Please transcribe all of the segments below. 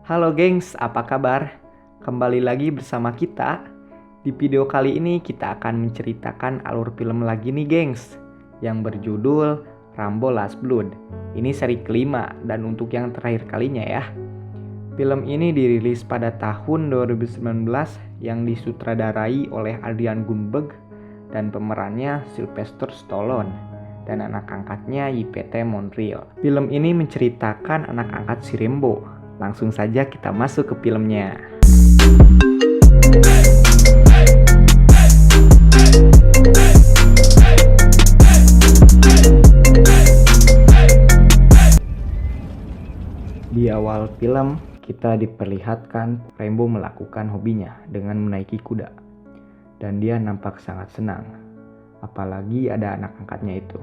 Halo gengs, apa kabar? Kembali lagi bersama kita. Di video kali ini kita akan menceritakan alur film lagi nih gengs, yang berjudul Rambo Last Blood. Ini seri kelima dan untuk yang terakhir kalinya ya. Film ini dirilis pada tahun 2019 yang disutradarai oleh Adrian Gunberg dan pemerannya Sylvester Stallone dan anak angkatnya YPT Montreal. Film ini menceritakan anak angkat si Rambo. Langsung saja kita masuk ke filmnya. Di awal film, kita diperlihatkan Rambo melakukan hobinya dengan menaiki kuda. Dan dia nampak sangat senang. Apalagi ada anak angkatnya itu.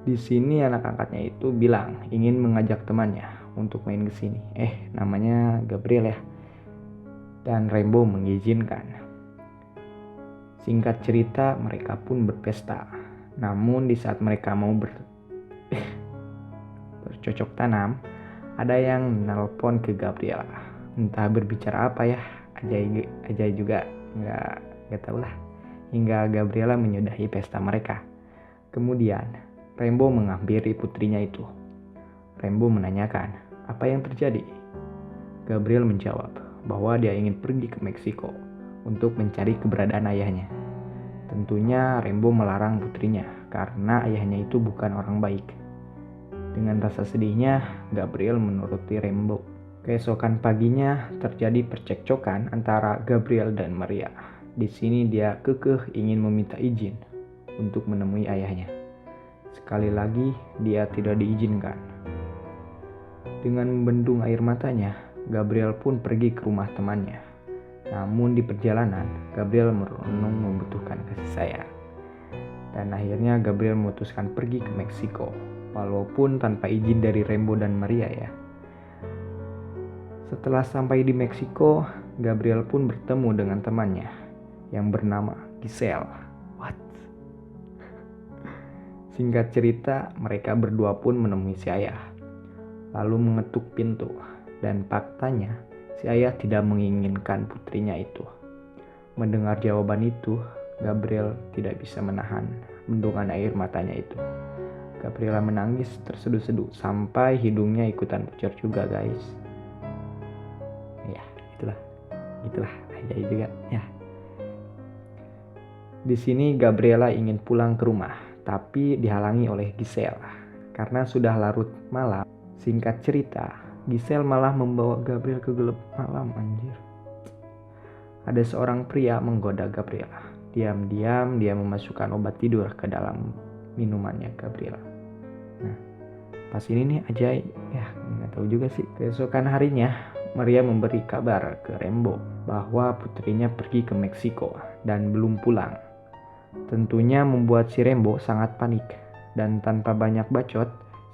Di sini anak angkatnya itu bilang ingin mengajak temannya untuk main ke sini. Namanya Gabriel ya. Dan Rambo mengizinkan. Singkat cerita, mereka pun berpesta. Namun di saat mereka mau bercocok tanam, ada yang nelpon ke Gabriel. Entah berbicara apa ya, Ajay juga nggak tahu lah. Hingga Gabriela menyudahi pesta mereka. Kemudian Rambo menghampiri putrinya itu. Rambo menanyakan, apa yang terjadi? Gabriel menjawab bahwa dia ingin pergi ke Meksiko untuk mencari keberadaan ayahnya. Tentunya Rambo melarang putrinya karena ayahnya itu bukan orang baik. Dengan rasa sedihnya, Gabriel menuruti Rambo. Keesokan paginya terjadi percekcokan antara Gabriel dan Maria. Di sini dia kekeh ingin meminta izin untuk menemui ayahnya. Sekali lagi dia tidak diizinkan. Dengan membendung air matanya, Gabriel pun pergi ke rumah temannya. Namun di perjalanan, Gabriel merenung membutuhkan kasih sayang. Dan akhirnya Gabriel memutuskan pergi ke Meksiko, walaupun tanpa izin dari Rambo dan Maria ya. Setelah sampai di Meksiko, Gabriel pun bertemu dengan temannya yang bernama Giselle. Singkat cerita, mereka berdua pun menemui si ayah. Lalu mengetuk pintu, dan faktanya si ayah tidak menginginkan putrinya itu. Mendengar jawaban itu, Gabriel tidak bisa menahan bendungan air matanya itu. Gabriela menangis terseduh-seduh sampai hidungnya ikutan bocor juga guys. Ya, itulah aja juga ya. Di sini Gabriela ingin pulang ke rumah, tapi dihalangi oleh Giselle karena sudah larut malam. Singkat cerita, Giselle malah membawa Gabriel ke gelap malam anjir. Ada seorang pria menggoda Gabriela. Diam-diam dia memasukkan obat tidur ke dalam minumannya Gabriela. Nah, pas ini nih Ajay, nggak tahu juga sih. Keesokan harinya, Maria memberi kabar ke Rambo bahwa putrinya pergi ke Meksiko dan belum pulang. Tentunya membuat si Rambo sangat panik dan tanpa banyak bacot,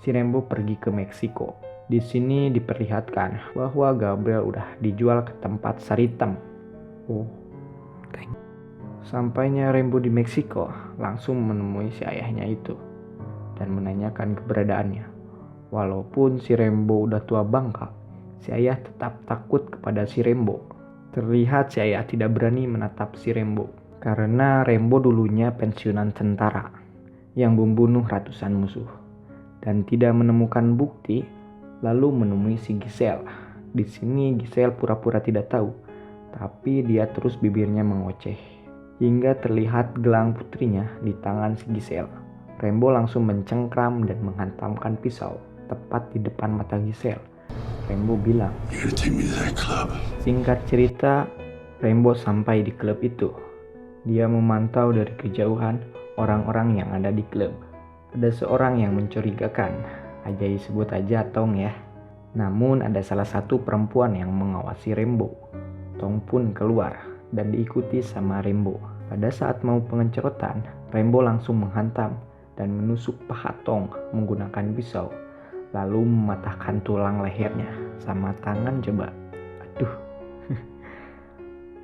si Rambo pergi ke Meksiko. Di sini diperlihatkan bahwa Gabriel udah dijual ke tempat Saritem. Sampainya Rambo di Meksiko, langsung menemui si ayahnya itu dan menanyakan keberadaannya. Walaupun si Rambo udah tua bangka, si ayah tetap takut kepada si Rambo. Terlihat si ayah tidak berani menatap si Rambo karena Rambo dulunya pensiunan tentara yang membunuh ratusan musuh dan tidak menemukan bukti. Lalu menemui si Giselle. Di sini Giselle pura-pura tidak tahu, tapi dia terus bibirnya mengoceh. Hingga terlihat gelang putrinya di tangan si Giselle. Rambo langsung mencengkram dan menghantamkan pisau tepat di depan mata Giselle. Rambo bilang, singkat cerita, Rambo sampai di klub itu. Dia memantau dari kejauhan orang-orang yang ada di klub. Ada seorang yang mencurigakan. Ajay sebut aja Tong ya. Namun ada salah satu perempuan yang mengawasi Rambo. Tong pun keluar dan diikuti sama Rambo. Pada saat mau pengencerotan, Rambo langsung menghantam dan menusuk paha Tong menggunakan pisau. Lalu mematahkan tulang lehernya sama tangan coba.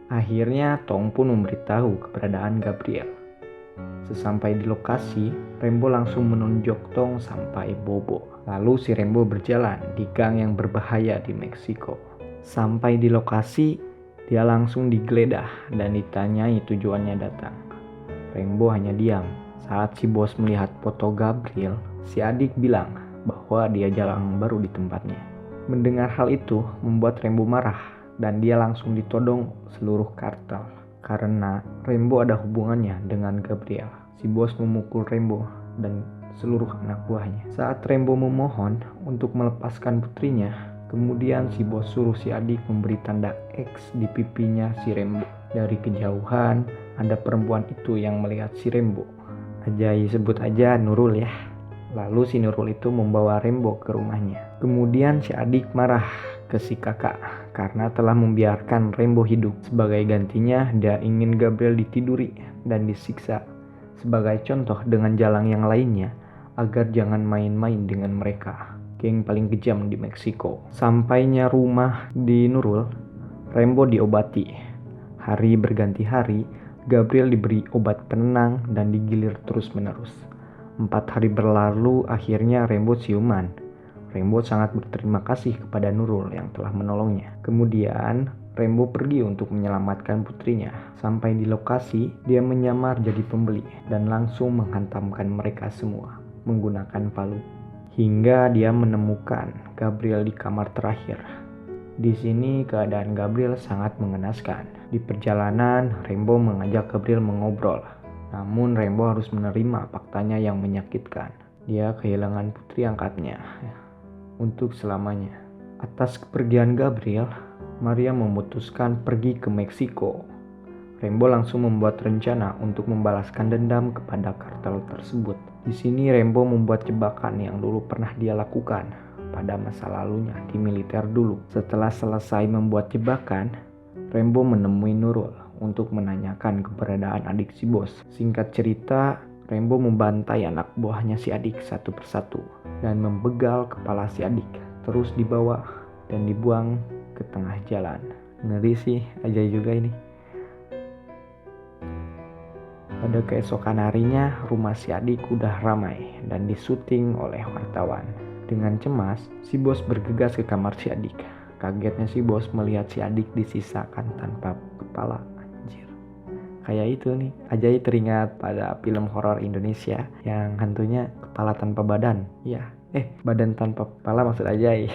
Akhirnya Tong pun memberitahu keberadaan Gabriel. Sesampai di lokasi, Rambo langsung menunjuk Tong sampai Bobo. Lalu si Rambo berjalan di gang yang berbahaya di Meksiko. Sampai di lokasi, dia langsung digeledah dan ditanyai tujuannya datang. Rembo hanya diam. Saat si bos melihat foto Gabriel, si adik bilang bahwa dia jarang baru di tempatnya. Mendengar hal itu membuat Rembo marah dan dia langsung ditodong seluruh kartel karena Rembo ada hubungannya dengan Gabriel. Si bos memukul Rembo dan seluruh anak buahnya. Saat Rembo memohon untuk melepaskan putrinya, kemudian si bos suruh si adik memberi tanda X di pipinya si Rembo. Dari kejauhan ada perempuan itu yang melihat si Rembo. Ajai sebut aja Nurul ya. Lalu si Nurul itu membawa Rembo ke rumahnya. Kemudian si adik marah ke si kakak karena telah membiarkan Rembo hidup. Sebagai gantinya dia ingin Gabriel ditiduri dan disiksa. Sebagai contoh dengan jalang yang lainnya agar jangan main-main dengan mereka. Geng paling kejam di Meksiko. Sampainya rumah di Nurul, Rembo diobati. Hari berganti hari, Gabriel diberi obat penenang dan digilir terus-menerus. 4 hari berlalu, akhirnya Rembo siuman. Rembo sangat berterima kasih kepada Nurul yang telah menolongnya. Kemudian, Rembo pergi untuk menyelamatkan putrinya. Sampai di lokasi, dia menyamar jadi pembeli dan langsung menghantamkan mereka semua menggunakan palu. Hingga dia menemukan Gabriel di kamar terakhir. Di sini keadaan Gabriel sangat mengenaskan. Di perjalanan, Rembo mengajak Gabriel mengobrol. Namun Rembo harus menerima faktanya yang menyakitkan. Dia kehilangan putri angkatnya untuk selamanya. Atas kepergian Gabriel, Maria memutuskan pergi ke Meksiko. Rembo langsung membuat rencana untuk membalaskan dendam kepada kartel tersebut. Di sini Rembo membuat jebakan yang dulu pernah dia lakukan pada masa lalunya di militer dulu. Setelah selesai membuat jebakan, Rembo menemui Nurul untuk menanyakan keberadaan adik si bos. Singkat cerita, Rembo membantai anak buahnya si adik satu persatu dan membegal kepala si adik. Terus dibawa dan dibuang ke tengah jalan. Ngeri sih, aja juga ini. Pada keesokan harinya, rumah si adik udah ramai dan disuting oleh wartawan. Dengan cemas, si bos bergegas ke kamar si adik. Kagetnya si bos melihat si adik disisakan tanpa kepala. Anjir. Kayak itu nih, Ajay teringat pada film horor Indonesia yang hantunya kepala tanpa badan. Ya, badan tanpa kepala maksud Ajay.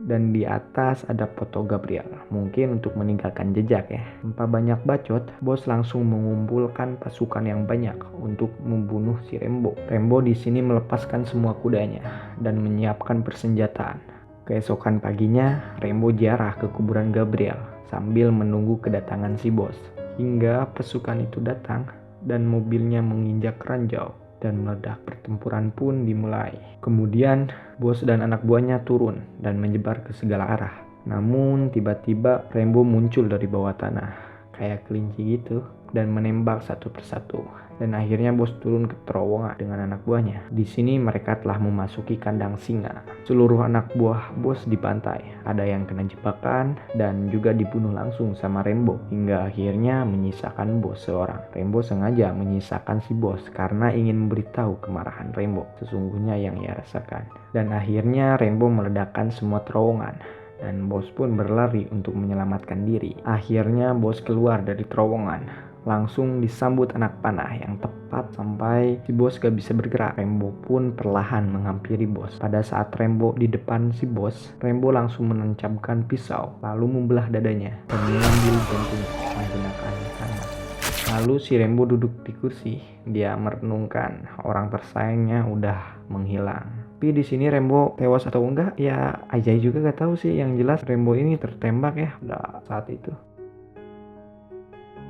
Dan di atas ada foto Gabriel, mungkin untuk meninggalkan jejak ya. Tanpa banyak bacot, bos langsung mengumpulkan pasukan yang banyak untuk membunuh si Rembo. Rembo di sini melepaskan semua kudanya dan menyiapkan persenjataan. Keesokan paginya, Rembo ziarah ke kuburan Gabriel sambil menunggu kedatangan si bos. Hingga pasukan itu datang dan mobilnya menginjak ranjau dan meledak. Pertempuran pun dimulai. Kemudian bos dan anak buahnya turun dan menyebar ke segala arah. Namun tiba-tiba Rembo muncul dari bawah tanah kayak kelinci gitu dan menembak satu persatu. Dan akhirnya bos turun ke terowongan dengan anak buahnya. Di sini mereka telah memasuki kandang singa. Seluruh anak buah bos dibantai. Ada yang kena jebakan dan juga dibunuh langsung sama Rembo. Hingga akhirnya menyisakan bos seorang. Rembo sengaja menyisakan si bos karena ingin memberitahu kemarahan Rembo sesungguhnya yang ia rasakan. Dan akhirnya Rembo meledakkan semua terowongan. Dan bos pun berlari untuk menyelamatkan diri. Akhirnya bos keluar dari terowongan. Langsung disambut anak panah yang tepat sampai si bos gak bisa bergerak. Rembo pun perlahan menghampiri bos. Pada saat Rembo di depan si bos, Rembo langsung menancapkan pisau lalu membelah dadanya dan mengambil jantungnya menggunakan tangan. Lalu si Rembo duduk di kursi. Dia merenungkan orang tersayangnya udah menghilang. Tapi di sini Rembo tewas atau enggak ya Ajay juga gak tahu sih. Yang jelas Rembo ini tertembak ya pada saat itu.